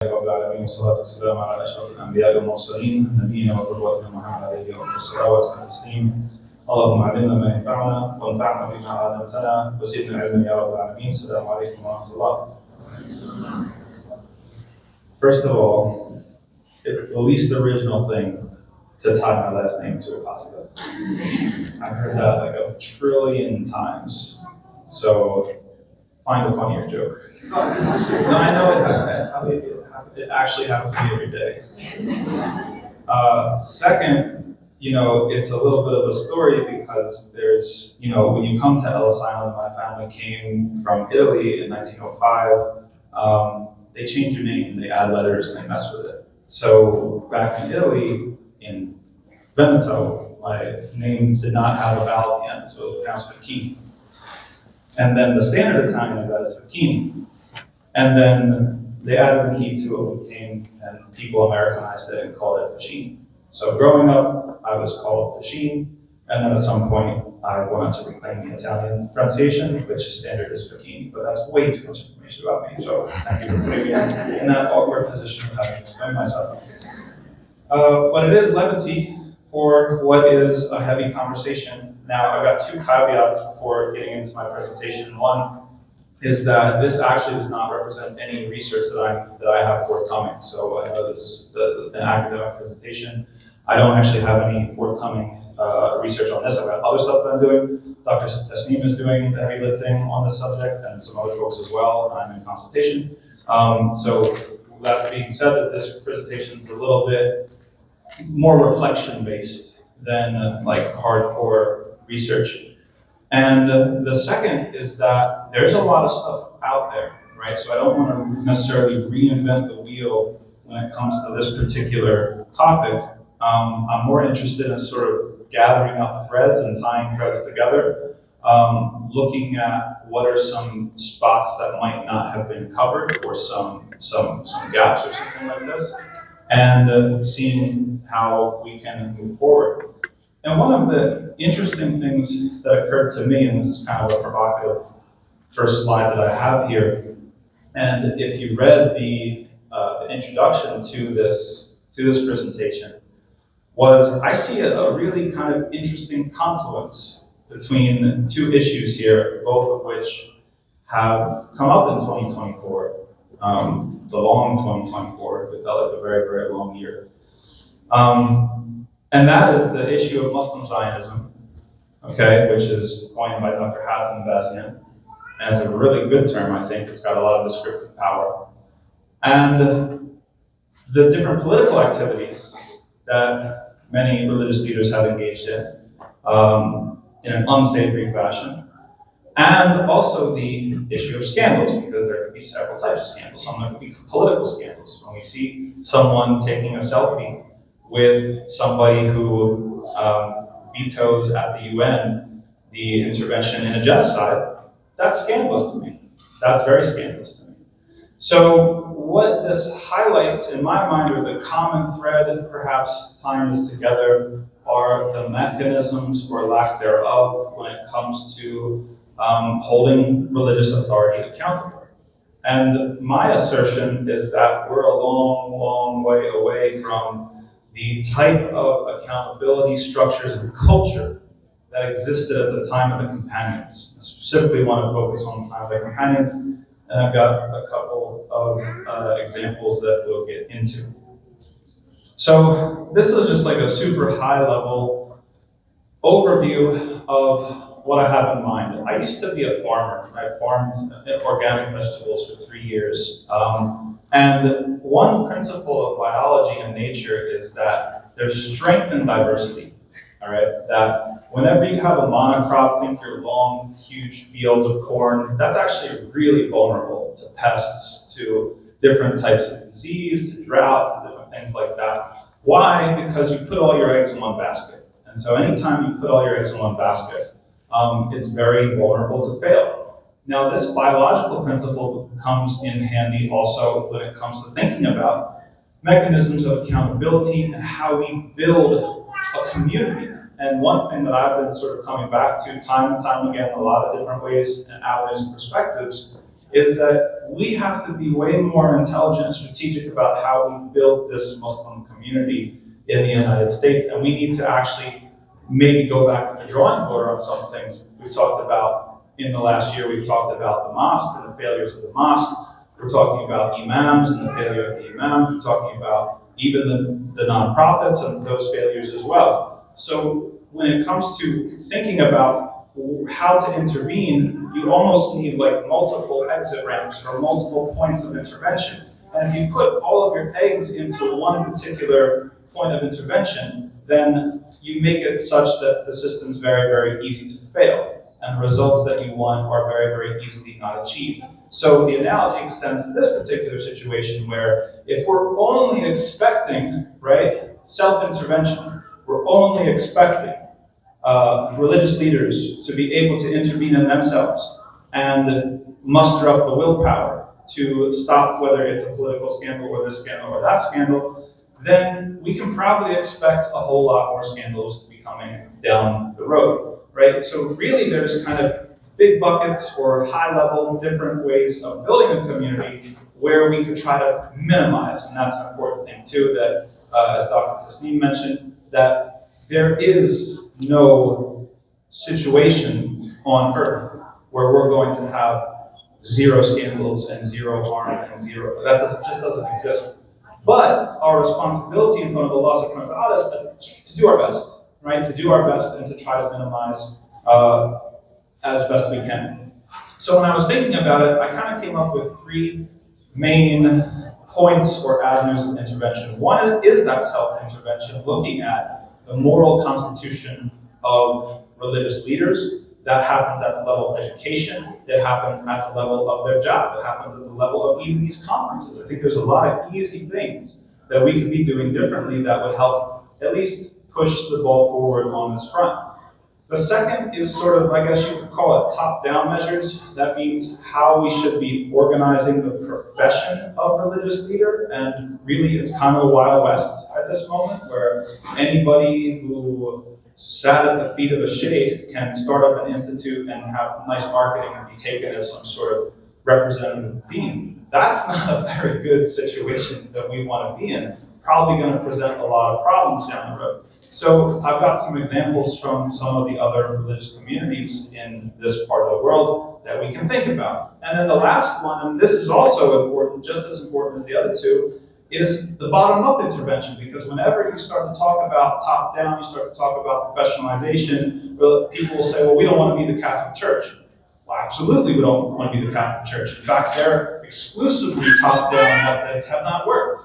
رب العالمين والصلاة والسلام على أشرف الأنبياء والمرسلين نبينا وقدوتنا محمد عليه الصلاة والتسليم. اللهم علمنا ما ينفعنا وانفعنا بما علمتنا وزدنا علما يا رب العالمين. السلام عليكم ورحمة الله. First of all, it's the least original thing to tie my last name to a pasta. I've heard that like a trillion times. So find a funnier joke. No, I know it actually happens to me every day. Second, it's a little bit of a story because there's, when you come to Ellis Island, my family came from Italy in 1905. They change your name, they add letters, and they mess with it. So back in Italy, in Veneto, my name did not have a vowel at the end, so it was pronounced Facchine. And then the standard Italian of that is Facchine. And then they added an E to it, and people Americanized it and called it Facchine. So growing up, I was called Facchine, and then at some point, I wanted to reclaim the Italian pronunciation, which is standard is Facchine, but that's way too much information about me, so thank you for putting me in that awkward position of having to explain myself. But it is levity for what is a heavy conversation. Now, I've got two caveats before getting into my presentation. One is that this actually does not represent any research that I have forthcoming. So I know this is an academic presentation. I don't actually have any forthcoming research on this. I've got other stuff that I'm doing. Dr. Tasneem is doing the heavy lifting on this subject, and some other folks as well. I'm in consultation. So that being said, that this presentation is a little bit more reflection-based than like hardcore research. And the second is that there's a lot of stuff out there, right? So I don't want to necessarily reinvent the wheel when it comes to this particular topic. I'm more interested in sort of gathering up threads and tying threads together, looking at what are some spots that might not have been covered, or some gaps or something like this, and seeing how we can move forward. And one of the interesting things that occurred to me, and this is kind of a provocative first slide that I have here, and if you read the introduction to this presentation, was I see a really kind of interesting confluence between two issues here, both of which have come up in 2024, the long 2024, it felt like a very, very long year. And that is the issue of Muslim Zionism, okay, which is coined by Dr. Tom Facchine, and it's a really good term, I think. It's got a lot of descriptive power. And the different political activities that many religious leaders have engaged in an unsavory fashion. And also the issue of scandals, because there could be several types of scandals. Some could be political scandals. When we see someone taking a selfie with somebody who vetoes at the UN the intervention in a genocide, that's scandalous to me. That's very scandalous to me. So what this highlights in my mind, or the common thread perhaps tying this together, are the mechanisms or lack thereof when it comes to holding religious authority accountable. And my assertion is that we're a long, long way away from the type of accountability structures and culture that existed at the time of the companions. I specifically want to focus on the time of the companions, and I've got a couple of examples that we'll get into. So this is just like a super high level overview of what I have in mind. I used to be a farmer. I farmed organic vegetables for 3 years. And one principle of biology and nature is that there's strength in diversity, all right? That whenever you have a monocrop, think your long, huge fields of corn, that's actually really vulnerable to pests, to different types of disease, to drought, to different things like that. Why? Because you put all your eggs in one basket. And so anytime you put all your eggs in one basket, it's very vulnerable to fail. Now, this biological principle comes in handy also when it comes to thinking about mechanisms of accountability and how we build a community. And one thing that I've been sort of coming back to time and time again, a lot of different ways and avenues and perspectives, is that we have to be way more intelligent and strategic about how we build this Muslim community in the United States. And we need to actually maybe go back to the drawing board on some things. We've talked about, in the last year, we've talked about the mosque and the failures of the mosque. We're talking about imams and the failure of the imams. We're talking about even the nonprofits and those failures as well. So when it comes to thinking about how to intervene, you almost need like multiple exit ramps or multiple points of intervention. And if you put all of your eggs into one particular point of intervention, then you make it such that the system's very, very easy to fail. And the results that you want are very, very easily not achieved. So the analogy extends to this particular situation where if we're only expecting, right, self-intervention, we're only expecting religious leaders to be able to intervene in themselves and muster up the willpower to stop whether it's a political scandal or this scandal or that scandal, then we can probably expect a whole lot more scandals to be coming down the road, right? So really there's kind of big buckets or high-level different ways of building a community where we could try to minimize, and that's an important thing too, that as Dr. Tasneem mentioned, that there is no situation on earth where we're going to have zero scandals and zero harm and zero. That just doesn't exist. But our responsibility in front of Allah subhanahu wa ta'ala is to do our best, right? To do our best and to try to minimize as best we can. So when I was thinking about it, I kind of came up with three main points or avenues of intervention. One is that self-intervention, looking at the moral constitution of religious leaders. That happens at the level of education. It happens at the level of their job. It happens at the level of even these conferences. I think there's a lot of easy things that we could be doing differently that would help at least push the ball forward on this front. The second is sort of, I guess you could call it top-down measures. That means how we should be organizing the profession of religious leader. And really, it's kind of a Wild West at this moment, where anybody who sat at the feet of a sheikh can start up an institute and have nice marketing and be taken as some sort of representative dean. That's not a very good situation that we want to be in. Probably going to present a lot of problems down the road. So I've got some examples from some of the other religious communities in this part of the world that we can think about. And then the last one, and this is also important, just as important as the other two, is the bottom-up intervention. Because whenever you start to talk about top-down, you start to talk about professionalization, people will say, well, we don't want to be the Catholic Church. Well, absolutely we don't want to be the Catholic Church. In fact, their exclusively top-down methods have not worked,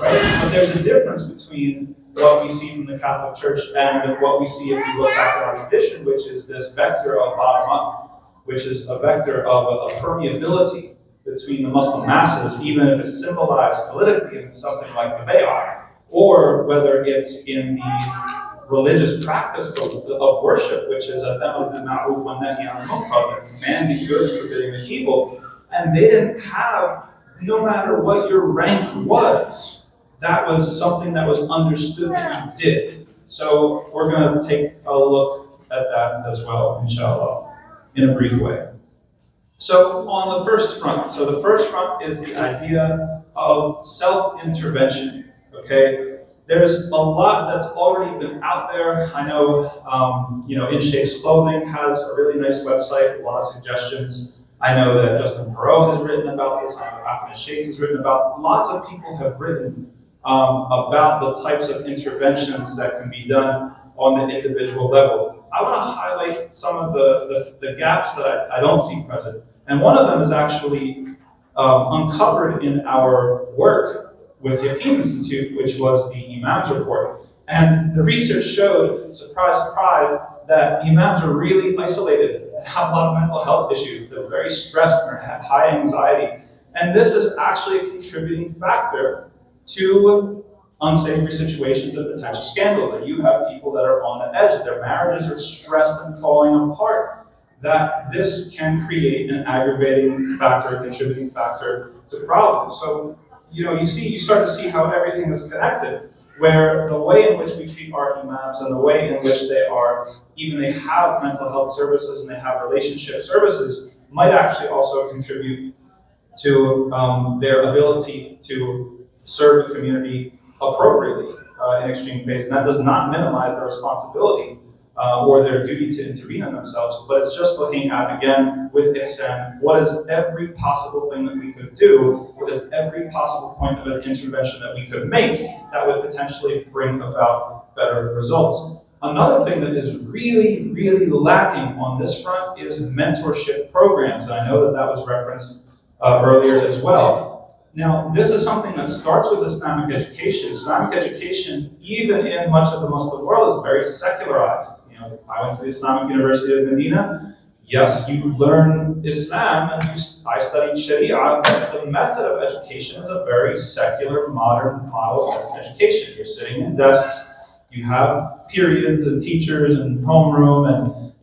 right? But there's a difference between what we see from the Catholic Church and what we see if we look back at our tradition, which is this vector of bottom-up, which is a vector of a permeability between the Muslim masses, even if it's symbolized politically in something like the Bay'ah, or whether it's in the religious practice of worship, which is a amr bil ma'ruf wa nahy anil munkar, that command the good, forbidding the evil. And they didn't have, no matter what your rank was, that was something that was understood that you did. So we're going to take a look at that as well, inshallah, in a brief way. So on the first front, the first front is the idea of self-intervention, okay? There's a lot that's already been out there. I know, In Shape's Clothing has a really nice website, a lot of suggestions. I know that Justin Perot has written about this. I know Ahmed Sheikh has written about. Lots of people have written about the types of interventions that can be done on the individual level. I want to highlight some of the gaps that I don't see present. And one of them is actually uncovered in our work with the Yaqeen Institute, which was the Imams report. And the research showed, surprise, surprise, that Imams are really isolated, have a lot of mental health issues, they're very stressed, and have high anxiety. And this is actually a contributing factor to unsavory situations and potential scandals, that you have people that are on the edge, their marriages are stressed and falling apart, that this can create an aggravating factor, a contributing factor to problems. So, you start to see how everything is connected, where the way in which we treat our imams and the way in which they have mental health services and they have relationship services might actually also contribute to their ability to serve the community appropriately in extreme cases. And that does not minimize their responsibility or their duty to intervene in themselves, but it's just looking at, again, with ihsan, what is every possible thing that we could do, what is every possible point of intervention that we could make that would potentially bring about better results. Another thing that is really, really lacking on this front is mentorship programs. And I know that that was referenced earlier as well. Now, this is something that starts with Islamic education. Islamic education, even in much of the Muslim world, is very secularized. You know, I went to the Islamic University of Medina. Yes, you learn Islam, and I studied Sharia, but the method of education is a very secular, modern model of education. You're sitting in desks, you have periods and teachers and homeroom, and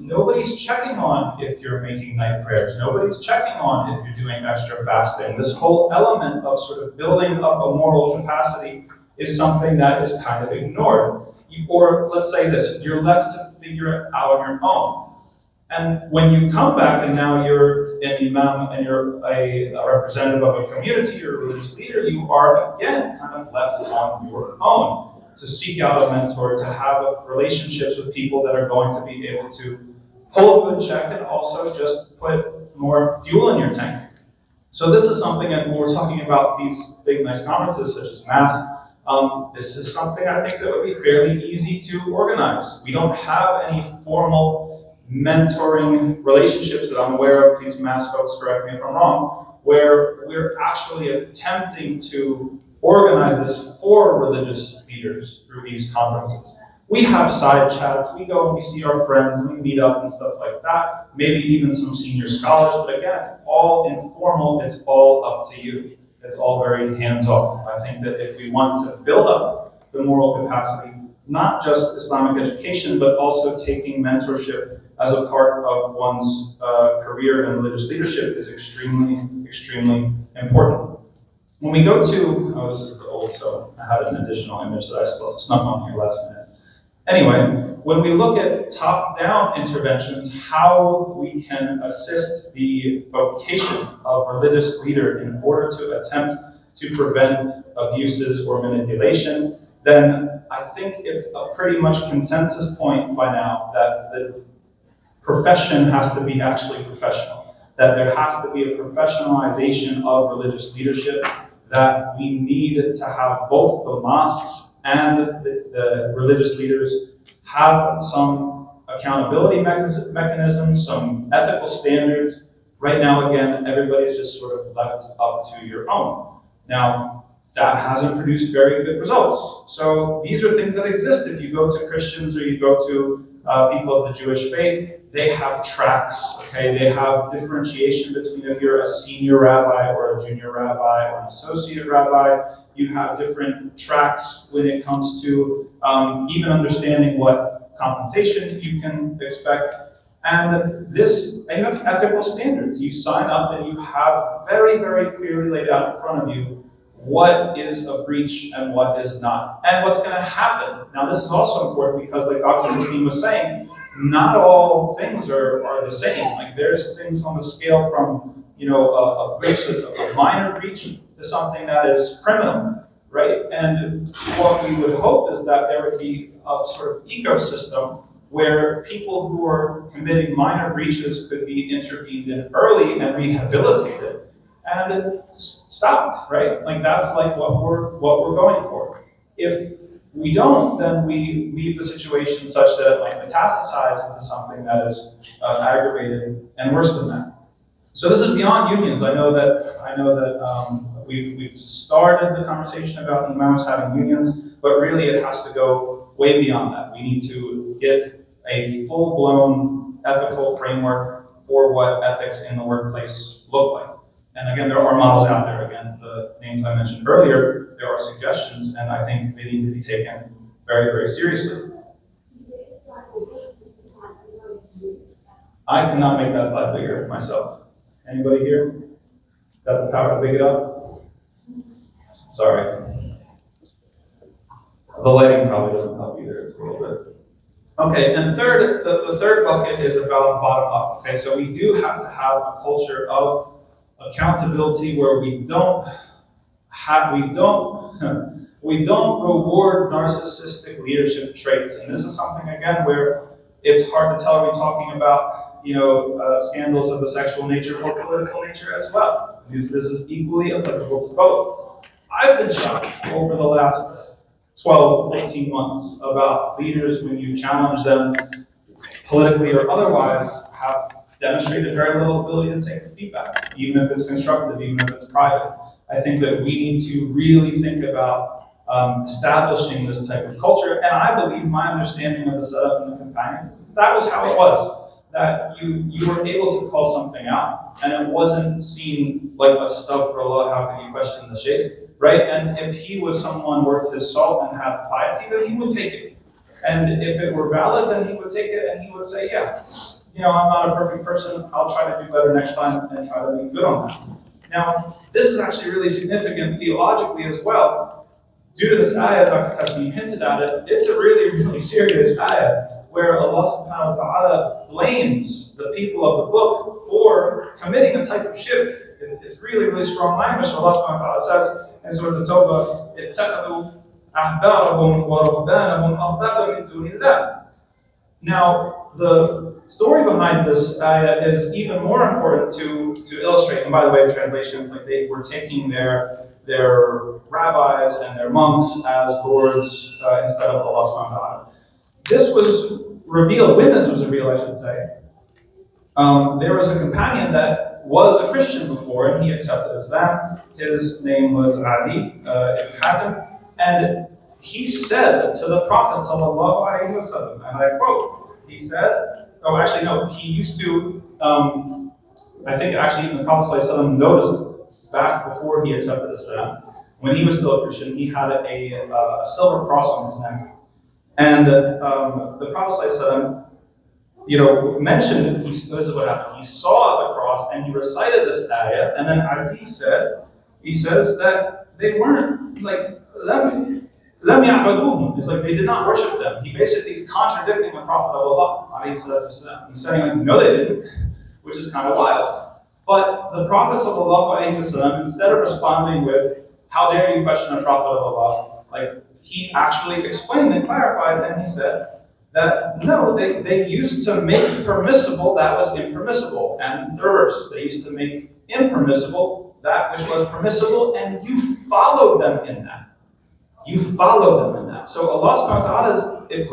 nobody's checking on if you're making night prayers. Nobody's checking on if you're doing extra fasting. This whole element of sort of building up a moral capacity is something that is kind of ignored. Or let's say this, you're left to figure it out on your own. And when you come back and now you're an imam and you're a representative of a community or a religious leader, you are again kind of left on your own to seek out a mentor, to have relationships with people that are going to be able to hold you in check and also just put more fuel in your tank. So this is something, and when we're talking about these big, nice conferences such as MAS, this is something I think that would be fairly easy to organize. We don't have any formal mentoring relationships that I'm aware of. Please, MAS folks, correct me if I'm wrong, where we're actually attempting to organize this for religious leaders through these conferences. We have side chats, we go and we see our friends, we meet up and stuff like that, maybe even some senior scholars, but again, it's all informal, it's all up to you. It's all very hands-off. I think that if we want to build up the moral capacity, not just Islamic education, but also taking mentorship as a part of one's career in religious leadership is extremely, extremely important. When we go to, this is old, so I had an additional image that I still snuck on here last minute. Anyway, when we look at top-down interventions, how we can assist the vocation of religious leader in order to attempt to prevent abuses or manipulation, then I think it's a pretty much consensus point by now that the profession has to be actually professional, that there has to be a professionalization of religious leadership, that we need to have both the mosques and the religious leaders have some accountability mechanisms, some ethical standards. Right now, again, everybody's just sort of left up to your own. Now, that hasn't produced very good results. So these are things that exist. If you go to Christians or you go to people of the Jewish faith, they have tracks, okay? They have differentiation between if you're a senior rabbi or a junior rabbi or an associate rabbi. You have different tracks when it comes to even understanding what compensation you can expect. And they have ethical standards. You sign up and you have very, very clearly laid out in front of you what is a breach and what is not, and what's going to happen. Now, this is also important because, like Dr. Christine was saying, not all things are the same. Like, there's things on the scale from, a breach that's a minor breach to something that is criminal, right? And what we would hope is that there would be a sort of ecosystem where people who are committing minor breaches could be intervened in early and rehabilitated and stopped, right? Like, that's like what we're going for. If we don't, then we leave the situation such that it might metastasize into something that is aggravated and worse than that. So this is beyond unions. I know that we've started the conversation about imams having unions, but really it has to go way beyond that. We need to get a full-blown ethical framework for what ethics in the workplace look like. And again, there are models out there. Again, the names I mentioned earlier, there are suggestions, and I think they need to be taken very, very seriously. I cannot make that slide bigger myself. Anybody here got the power to big it up? Sorry. The lighting probably doesn't help either. It's a little bit. Okay, and the third bucket is about bottom up. Okay, so we do have to have a culture of accountability where we don't reward narcissistic leadership traits. And this is something, again, where it's hard to tell, are we talking about, scandals of a sexual nature or political nature as well? This is equally applicable to both. I've been shocked over the last 12, 18 months about leaders when you challenge them politically or otherwise have demonstrated very little ability to take the feedback, even if it's constructive, even if it's private. I think that we need to really think about establishing this type of culture, and I believe my understanding of the setup and the companions, that was how it was. That you were able to call something out, and it wasn't seen like a stuff for Allah, how can you question the Shaykh, right? And if he was someone worth his salt and had piety, then he would take it. And if it were valid, then he would take it and he would say, yeah, I'm not a perfect person, I'll try to do better next time and try to be good on that. Now, this is actually really significant theologically as well. Due to this ayah, Dr. Facchine hinted at it, it's a really, really serious ayah where Allah subhanahu wa ta'ala blames the people of the book for committing a type of shirk. It's really, really strong language. Allah subhanahu wa ta'ala says in Surah At-Tawbah, اتَّخَذُوا أَحْبَارَهُمْ وَرُهْبَانَهُمْ أَرْبَابًا مِنْ دُونِ اللَّهِ. Now, the story behind this ayah is even more important to illustrate. And by the way, the translations, like they were taking their rabbis and their monks as lords instead of Allah subhanahu wa ta'ala. This was revealed, when this was revealed, I should say. There was a companion that was a Christian before, and he accepted Islam. His name was Ali ibn Hatim, and he said to the Prophet sallallahu alaihi wasallam, and I quote, he said, oh, actually, no, he used to, I think actually even the Prophet sallallahu alaihi wasallam noticed back before he accepted Islam, when he was still a Christian, he had a silver cross on his neck. And the Prophet ﷺ, mentioned, this is what happened. He saw the cross and he recited this ayah, and then Ali he says that they weren't like lam ya'buduhum. It's like they did not worship them. He basically is contradicting the Prophet of Allah. He's saying like, no, they didn't, which is kind of wild. But the Prophet ﷺ, instead of responding with, how dare you question a Prophet of Allah, like he actually explained and clarified, and he said that no, they used to make permissible that was impermissible, and the reverse, they used to make impermissible that which was permissible, and you followed them in that. You followed them in that. So Allah subhanahu wa ta'ala is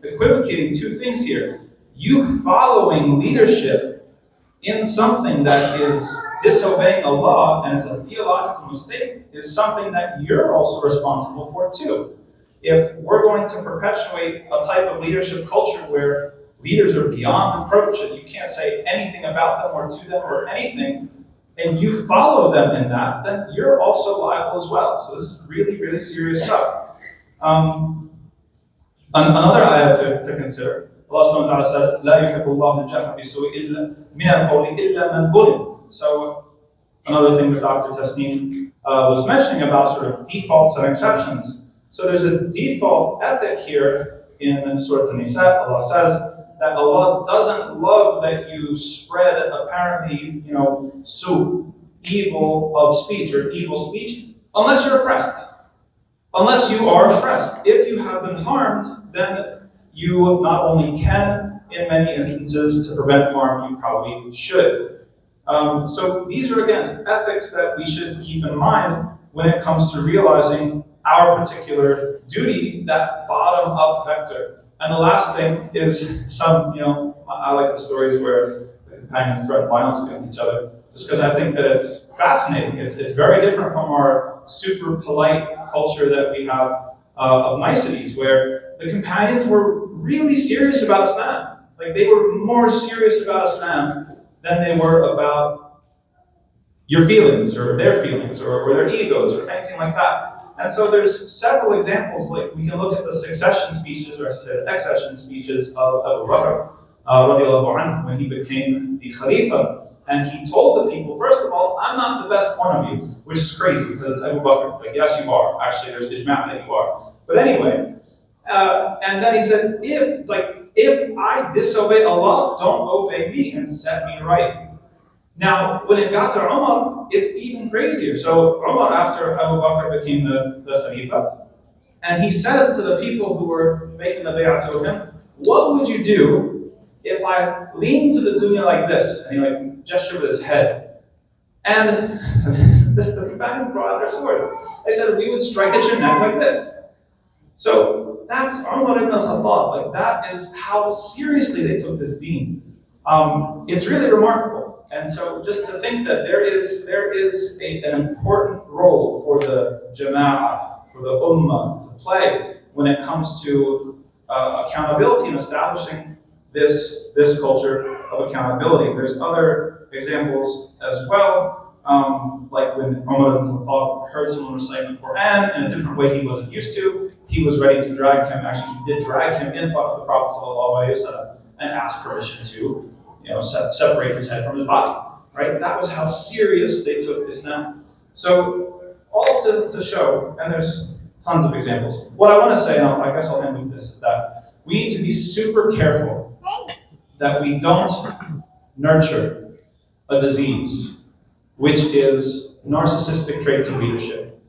equivocating two things here. You following leadership in something that is disobeying Allah and is a theological mistake is something that you're also responsible for too. If we're going to perpetuate a type of leadership culture where leaders are beyond reproach and you can't say anything about them or to them or anything, and you follow them in that, then you're also liable as well. So this is really, really serious stuff. Another ayah to consider. Allah subhanahu wa ta'ala said, لا يحب الله الجهر بسوء من القول إلا من ظلم. So another thing that Dr. Tasneem was mentioning about sort of defaults and exceptions. So there's a default ethic here in Surah An-Nisa. Allah says that Allah doesn't love that you spread apparently, evil of speech or evil speech unless you're oppressed. Unless you are oppressed. If you have been harmed, then you not only can, in many instances, to prevent harm, you probably should. So these are, again, ethics that we should keep in mind when it comes to realizing our particular duty, that bottom-up vector. And the last thing is I like the stories where the companions threaten violence against each other, just because I think that it's fascinating. It's very different from our super polite culture that we have of niceties, where the companions were really serious about Islam. Like, they were more serious about Islam than they were about your feelings or their feelings or their egos or anything like that. And so there's several examples, like we can look at the succession speeches or accession speeches of Abu Bakr radiallahu anhu, when he became the Khalifa. And he told the people, first of all, I'm not the best one of you, which is crazy because it's Abu Bakr. Like, yes, you are. Actually, there's ijma' that you are. But anyway, and then he said, if I disobey Allah, don't obey me and set me right. Now, when it got to Umar, it's even crazier. So Umar, after Abu Bakr became the Khalifa, and he said to the people who were making the bay'ah to him, what would you do if I leaned to the dunya like this? And he like gestured with his head. And the companions brought out their swords. They said, we would strike at your neck like this. So that's Umar ibn al-Khattab. Like that is how seriously they took this deen. It's really remarkable. And so just to think that there is an important role for the jama'ah, for the ummah to play when it comes to accountability and establishing this culture of accountability. There's other examples as well. Like when Umar ibn Khattab heard someone reciting the Quran in a different way he wasn't used to, he was ready to drag him. Actually, he did drag him in front of the Prophet ﷺ and ask permission to, separate his head from his body. Right? That was how serious they took Islam. So, all to show, and there's tons of examples. What I want to say, and I guess I'll end with this, is that we need to be super careful that we don't nurture a disease, which is narcissistic traits of leadership.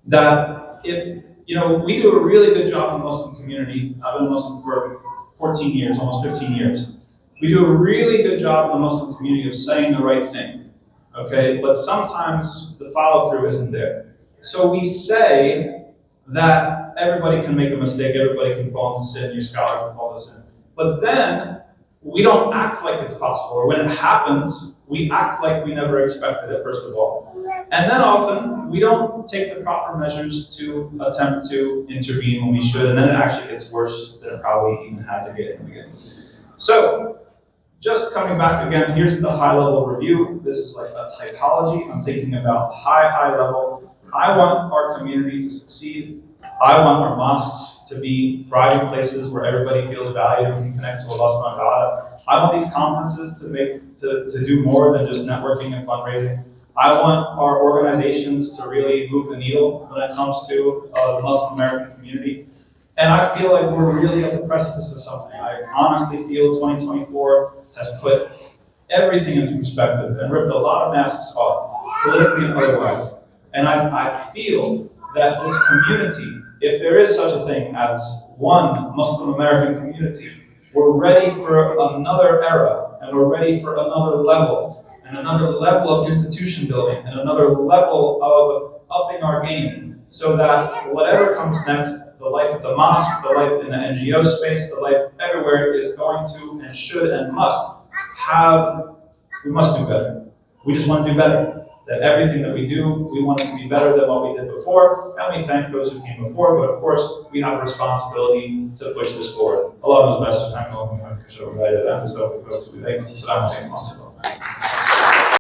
That if, we do a really good job in the Muslim community. I've been Muslim for 14 years, almost 15 years. We do a really good job in the Muslim community of saying the right thing, okay? But sometimes the follow-through isn't there. So we say that everybody can make a mistake, everybody can fall into sin, your scholar can fall into sin. But then we don't act like it's possible, or when it happens, we act like we never expected it, first of all. And then often, we don't take the proper measures to attempt to intervene when we should, and then it actually gets worse than it probably even had to get in the beginning. So, just coming back again, here's the high-level review. This is like a typology. I'm thinking about high level. I want our community to succeed. I want our mosques to be thriving places where everybody feels valued and can connect to Allah subhanahu wa ta'ala. I want these conferences to do more than just networking and fundraising. I want our organizations to really move the needle when it comes to the Muslim American community. And I feel like we're really at the precipice of something. I honestly feel 2024 has put everything into perspective and ripped a lot of masks off, politically and otherwise. And I feel that this community, if there is such a thing as one Muslim American community, we're ready for another era, and we're ready for another level, and another level of institution building, and another level of upping our game, so that whatever comes next, the life at the mosque, the life in the NGO space, the life everywhere is going to and should and must have, we must do better. We just want to do better. That everything that we do, we want it to be better than what we did before, and we thank those who came before, but of course, we have a responsibility to push this forward. Allah knows best, so thank you all for coming.